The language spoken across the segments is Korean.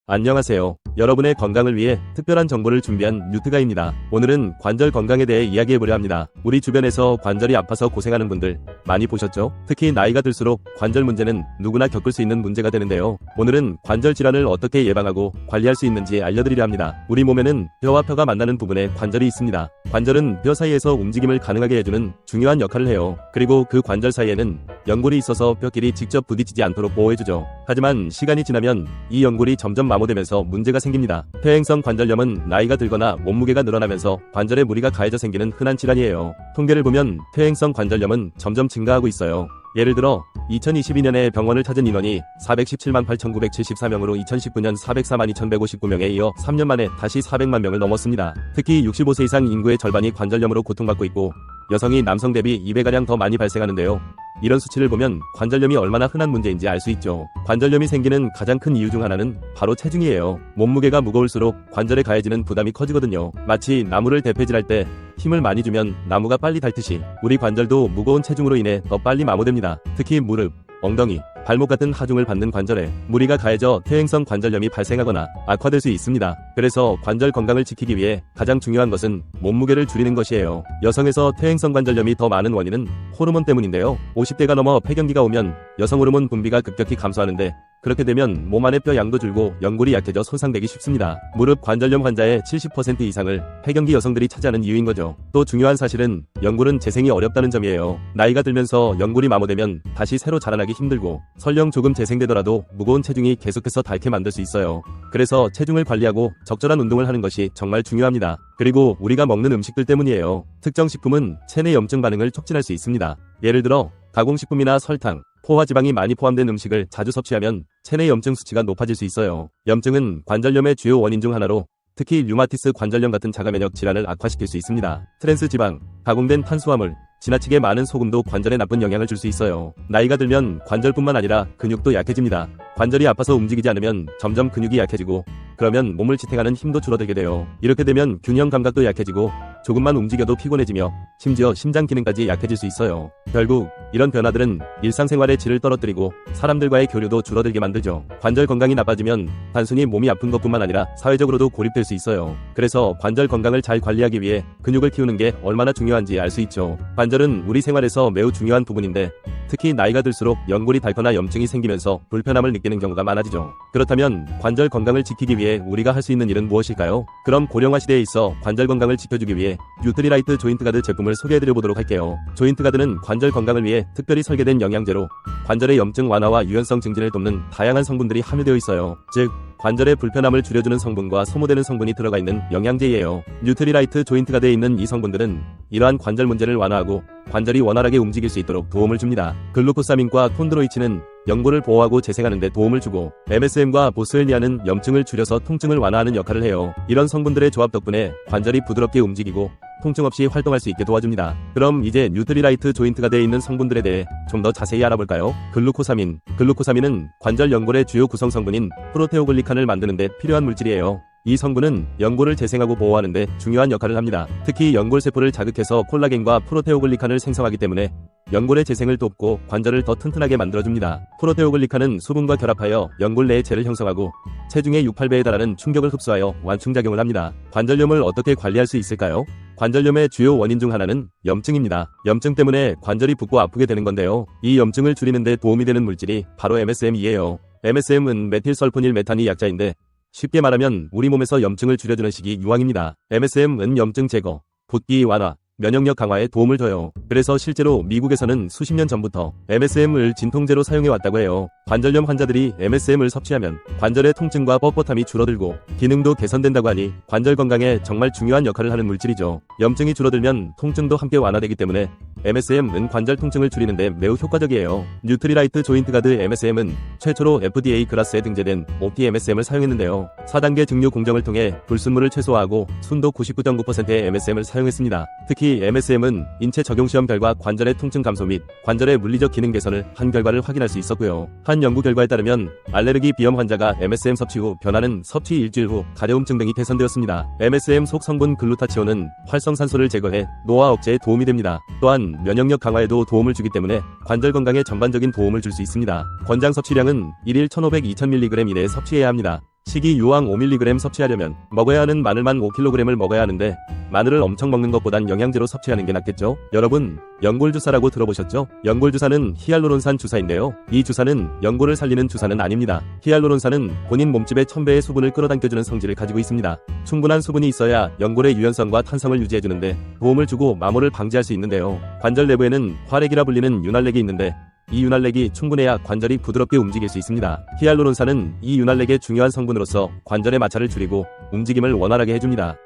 안녕하세요. 여러분의 건강을 위해 특별한 정보를 준비한 뉴트가입니다. 오늘은 관절 건강에 대해 이야기해보려 합니다. 우리 주변에서 관절이 아파서 고생하는 분들 많이 보셨죠? 특히 나이가 들수록 관절 문제는 누구나 겪을 수 있는 문제가 되는데요. 오늘은 관절 질환을 어떻게 예방하고 관리할 수 있는지 알려드리려 합니다. 우리 몸에는 뼈와 뼈가 만나는 부분에 관절이 있습니다. 관절은 뼈 사이에서 움직임을 가능하게 해주는 중요한 역할을 해요. 그리고 그 관절 사이에는 연골이 있어서 뼈끼리 직접 부딪히지 않도록 보호해주죠. 하지만 시간이 지나면 이 연골이 점점 마모되면서 문제가 생깁니다. 퇴행성 관절염은 나이가 들거나 몸무게가 늘어나면서 관절에 무리가 가해져 생기는 흔한 질환이에요. 통계를 보면 퇴행성 관절염은 점점 증가하고 있어요. 예를 들어 2022년에 병원을 찾은 인원이 417만 8,974명으로 2019년 404만 2,159명에 이어 3년 만에 다시 400만 명을 넘었습니다. 특히 65세 이상 인구의 절반이 관절염으로 고통받고 있고 여성이 남성 대비 2배가량 더 많이 발생하는데요. 이런 수치를 보면 관절염이 얼마나 흔한 문제인지 알 수 있죠. 관절염이 생기는 가장 큰 이유 중 하나는 바로 체중이에요. 몸무게가 무거울수록 관절에 가해지는 부담이 커지거든요. 마치 나무를 대패질할 때 힘을 많이 주면 나무가 빨리 닳듯이 우리 관절도 무거운 체중으로 인해 더 빨리 마모됩니다. 특히 무릎, 엉덩이, 발목 같은 하중을 받는 관절에 무리가 가해져 퇴행성 관절염이 발생하거나 악화될 수 있습니다. 그래서 관절 건강을 지키기 위해 가장 중요한 것은 몸무게를 줄이는 것이에요. 여성에서 퇴행성 관절염이 더 많은 원인은 호르몬 때문인데요. 50대가 넘어 폐경기가 오면 여성 호르몬 분비가 급격히 감소하는데 그렇게 되면 몸 안의 뼈 양도 줄고 연골이 약해져 손상되기 쉽습니다. 무릎 관절염 환자의 70% 이상을 폐경기 여성들이 차지하는 이유인 거죠. 또 중요한 사실은 연골은 재생이 어렵다는 점이에요. 나이가 들면서 연골이 마모되면 다시 새로 자라나기 힘들고 설령 조금 재생되더라도 무거운 체중이 계속해서 닳게 만들 수 있어요. 그래서 체중을 관리하고 적절한 운동을 하는 것이 정말 중요합니다. 그리고 우리가 먹는 음식들 때문이에요. 특정 식품은 체내 염증 반응을 촉진할 수 있습니다. 예를 들어 가공식품이나 설탕, 포화지방이 많이 포함된 음식을 자주 섭취하면 체내 염증 수치가 높아질 수 있어요. 염증은 관절염의 주요 원인 중 하나로 특히 류마티스 관절염 같은 자가면역 질환을 악화시킬 수 있습니다. 트랜스 지방, 가공된 탄수화물, 지나치게 많은 소금도 관절에 나쁜 영향을 줄 수 있어요. 나이가 들면 관절뿐만 아니라 근육도 약해집니다. 관절이 아파서 움직이지 않으면 점점 근육이 약해지고 그러면 몸을 지탱하는 힘도 줄어들게 돼요. 이렇게 되면 균형 감각도 약해지고 조금만 움직여도 피곤해지며 심지어 심장 기능까지 약해질 수 있어요. 결국 이런 변화들은 일상생활의 질을 떨어뜨리고 사람들과의 교류도 줄어들게 만들죠. 관절 건강이 나빠지면 단순히 몸이 아픈 것뿐만 아니라 사회적으로도 고립될 수 있어요. 그래서 관절 건강을 잘 관리하기 위해 근육을 키우는 게 얼마나 중요한지 알 수 있죠. 관절은 우리 생활에서 매우 중요한 부분인데 특히 나이가 들수록 연골이 닳거나 염증이 생기면서 불편함을 느끼는 경우가 많아지죠. 그렇다면 관절 건강을 지키기 위해 우리가 할 수 있는 일은 무엇일까요? 그럼 고령화 시대에 있어 관절 건강을 지켜주기 위해 뉴트리라이트 조인트 가드 제품을 소개해드려 보도록 할게요. 조인트 가드는 관절 건강을 위해 특별히 설계된 영양제로 관절의 염증 완화와 유연성 증진을 돕는 다양한 성분들이 함유되어 있어요. 즉 관절의 불편함을 줄여주는 성분과 소모되는 성분이 들어가 있는 영양제예요. 뉴트리라이트 조인트 가드에 있는 이 성분들은 이러한 관절 문제를 완화하고 관절이 원활하게 움직일 수 있도록 도움을 줍니다. 글루코사민과 콘드로이친은 연골을 보호하고 재생하는 데 도움을 주고 MSM과 보스웰리아는 염증을 줄여서 통증을 완화하는 역할을 해요. 이런 성분들의 조합 덕분에 관절이 부드럽게 움직이고 통증 없이 활동할 수 있게 도와줍니다. 그럼 이제 뉴트리라이트 조인트 가드에 있는 성분들에 대해 좀 더 자세히 알아볼까요? 글루코사민. 글루코사민은 관절 연골의 주요 구성 성분인 프로테오글리칸을 만드는 데 필요한 물질이에요. 이 성분은 연골을 재생하고 보호하는 데 중요한 역할을 합니다. 특히 연골세포를 자극해서 콜라겐과 프로테오글리칸을 생성하기 때문에 연골의 재생을 돕고 관절을 더 튼튼하게 만들어줍니다. 프로테오글리칸은 수분과 결합하여 연골 내에 젤을 형성하고 체중의 6~8배에 달하는 충격을 흡수하여 완충작용을 합니다. 관절염을 어떻게 관리할 수 있을까요? 관절염의 주요 원인 중 하나는 염증입니다. 염증 때문에 관절이 붓고 아프게 되는 건데요. 이 염증을 줄이는 데 도움이 되는 물질이 바로 MSM이에요. MSM은 메틸설포닐 메탄이 약자인데 쉽게 말하면 우리 몸에서 염증을 줄여주는 식이 유황입니다. MSM은 염증 제거, 붓기 완화, 면역력 강화에 도움을 줘요. 그래서 실제로 미국에서는 수십 년 전부터 MSM을 진통제로 사용해왔다고 해요. 관절염 환자들이 MSM을 섭취하면 관절의 통증과 뻣뻣함이 줄어들고 기능도 개선된다고 하니 관절 건강에 정말 중요한 역할을 하는 물질이죠. 염증이 줄어들면 통증도 함께 완화되기 때문에 MSM은 관절 통증을 줄이는데 매우 효과적이에요. 뉴트리라이트 조인트 가드 MSM은 최초로 FDA 클래스에 등재된 옵티 MSM을 사용했는데요. 4단계 증류 공정을 통해 불순물을 최소화하고 순도 99.9%의 MSM을 사용했습니다. 특히 MSM은 인체 적용 시험 결과 관절의 통증 감소 및 관절의 물리적 기능 개선을 한 결과를 확인할 수 있었고요. 한 연구 결과에 따르면 알레르기 비염 환자가 MSM 섭취 후 변하는 섭취 일주일 후 가려움증 등이 개선되었습니다. MSM 속 성분 글루타치온은 활성산소를 제거해 노화 억제에 도움이 됩니다. 또한 면역력 강화에도 도움을 주기 때문에 관절 건강에 전반적인 도움을 줄 수 있습니다. 권장 섭취량은 1일 1500-2000mg 이내에 섭취해야 합니다. 식이요황 5mg 섭취하려면 먹어야 하는 마늘만 5kg을 먹어야 하는데 마늘을 엄청 먹는 것보단 영양제로 섭취하는 게 낫겠죠? 여러분, 연골주사라고 들어보셨죠? 연골주사는 히알루론산 주사인데요. 이 주사는 연골을 살리는 주사는 아닙니다. 히알루론산은 본인 몸집의 1000배의 수분을 끌어당겨주는 성질을 가지고 있습니다. 충분한 수분이 있어야 연골의 유연성과 탄성을 유지해주는데 도움을 주고 마모를 방지할 수 있는데요. 관절 내부에는 활액이라 불리는 윤활렉이 있는데 이 윤활렉이 충분해야 관절이 부드럽게 움직일 수 있습니다. 히알루론산은 이 윤활렉의 중요한 성분으로서 관절의 마찰을 줄이고 움직임을 원활하게 해줍니다.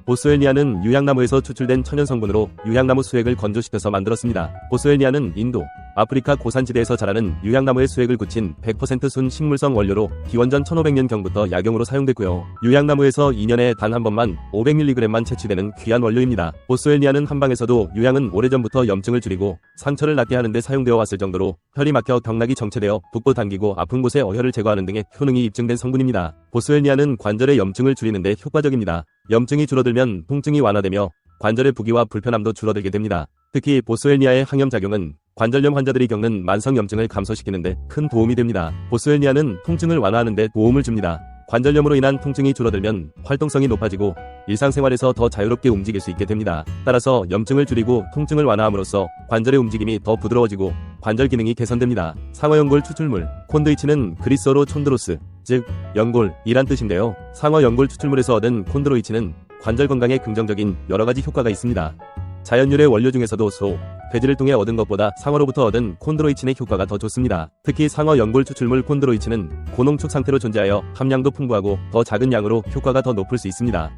보스웰니아는 유향나무에서 추출된 천연 성분으로 유향나무 수액을 건조시켜서 만들었습니다. 보스웰니아는 인도, 아프리카 고산지대에서 자라는 유향나무의 수액을 굳힌 100% 순 식물성 원료로 기원전 1500년경부터 약용으로 사용됐고요. 유향나무에서 2년에 단 한 번만 500mg만 채취되는 귀한 원료입니다. 보스웰니아는 한방에서도 유향은 오래전부터 염증을 줄이고 상처를 낫게 하는데 사용되어 왔을 정도로 혈이 막혀 경락이 정체되어 붓고 당기고 아픈 곳에 어혈을 제거하는 등의 효능이 입증된 성분입니다. 보스웰니아는 관절의 염증을 줄이는데 효과적입니다. 염증이 줄어들면 통증이 완화되며 관절의 부기와 불편함도 줄어들게 됩니다. 특히 보스웰니아의 항염작용은 관절염 환자들이 겪는 만성염증을 감소시키는데 큰 도움이 됩니다. 보스웰니아는 통증을 완화하는 데 도움을 줍니다. 관절염으로 인한 통증이 줄어들면 활동성이 높아지고 일상생활에서 더 자유롭게 움직일 수 있게 됩니다. 따라서 염증을 줄이고 통증을 완화함으로써 관절의 움직임이 더 부드러워지고 관절 기능이 개선됩니다. 상어연골 추출물 콘드로이친은 그리스어로 촌드로스, 즉 연골이란 뜻인데요. 상어연골 추출물에서 얻은 콘드로이친은 관절 건강에 긍정적인 여러가지 효과가 있습니다. 자연유래 원료 중에서도 소, 돼지를 통해 얻은 것보다 상어로부터 얻은 콘드로이친의 효과가 더 좋습니다. 특히 상어 연골 추출물 콘드로이친은 고농축 상태로 존재하여 함량도 풍부하고 더 작은 양으로 효과가 더 높을 수 있습니다.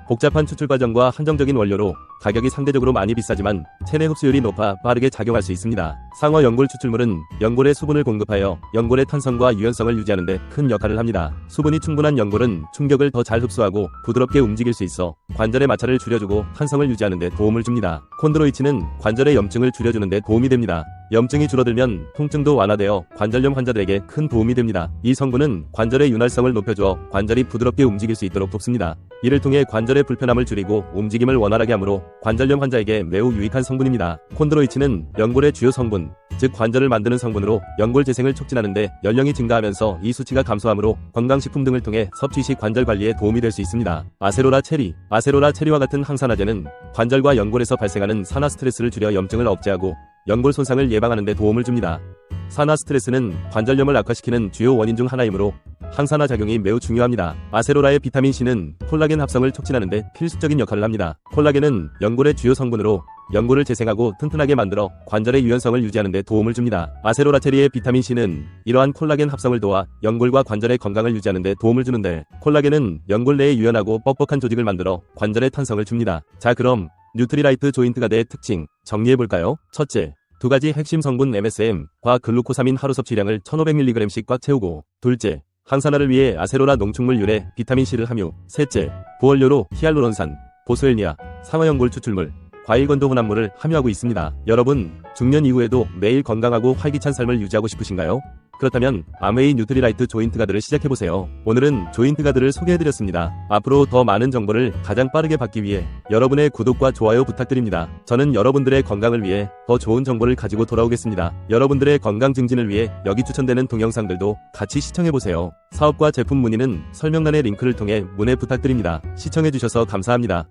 복잡한 추출 과정과 한정적인 원료로 가격이 상대적으로 많이 비싸지만 체내 흡수율이 높아 빠르게 작용할 수 있습니다. 상어 연골 추출물은 연골에 수분을 공급하여 연골의 탄성과 유연성을 유지하는 데 큰 역할을 합니다. 수분이 충분한 연골은 충격을 더 잘 흡수하고 부드럽게 움직일 수 있어 관절의 마찰을 줄여주고 탄성을 유지하는 데 도움을 줍니다. 콘드로이친은 관절의 염증을 줄여주는 데 도움이 됩니다. 염증이 줄어들면 통증도 완화되어 관절염 환자들에게 큰 도움이 됩니다. 이 성분은 관절의 윤활성을 높여주어 관절이 부드럽게 움직일 수 있도록 돕습니다. 이를 통해 관절의 불편함을 줄이고 움직임을 원활하게 하므로 관절염 환자에게 매우 유익한 성분입니다. 콘드로이친은 연골의 주요 성분, 즉 관절을 만드는 성분으로 연골 재생을 촉진하는데 연령이 증가하면서 이 수치가 감소하므로 건강식품 등을 통해 섭취 시 관절 관리에 도움이 될 수 있습니다. 아세로라 체리와 같은 항산화제는 관절과 연골에서 발생하는 산화 스트레스를 줄여 염증을 억제하고 연골 손상을 예방하는 데 도움을 줍니다. 산화 스트레스는 관절염을 악화시키는 주요 원인 중 하나이므로 항산화 작용이 매우 중요합니다. 아세로라의 비타민 C는 콜라겐 합성을 촉진하는 데 필수적인 역할을 합니다. 콜라겐은 연골의 주요 성분으로 연골을 재생하고 튼튼하게 만들어 관절의 유연성을 유지하는 데 도움을 줍니다. 아세로라 체리의 비타민 C는 이러한 콜라겐 합성을 도와 연골과 관절의 건강을 유지하는 데 도움을 주는데 콜라겐은 연골 내에 유연하고 뻑뻑한 조직을 만들어 관절의 탄성을 줍니다. 자, 그럼 뉴트리라이트 조인트가드의 특징 정리해볼까요? 첫째, 두 가지 핵심 성분 MSM과 글루코사민 하루 섭취량을 1500mg씩 꽉 채우고, 둘째, 항산화를 위해 아세로라 농축물 유래 비타민C를 함유, 셋째, 부원료로 히알루론산, 보스웰니아, 상어연골 추출물, 과일건조 혼합물을 함유하고 있습니다. 여러분, 중년 이후에도 매일 건강하고 활기찬 삶을 유지하고 싶으신가요? 그렇다면 아메이 뉴트리라이트 조인트 가드를 시작해보세요. 오늘은 조인트 가드를 소개해드렸습니다. 앞으로 더 많은 정보를 가장 빠르게 받기 위해 여러분의 구독과 좋아요 부탁드립니다. 저는 여러분들의 건강을 위해 더 좋은 정보를 가지고 돌아오겠습니다. 여러분들의 건강 증진을 위해 여기 추천되는 동영상들도 같이 시청해보세요. 사업과 제품 문의는 설명란의 링크를 통해 문의 부탁드립니다. 시청해주셔서 감사합니다.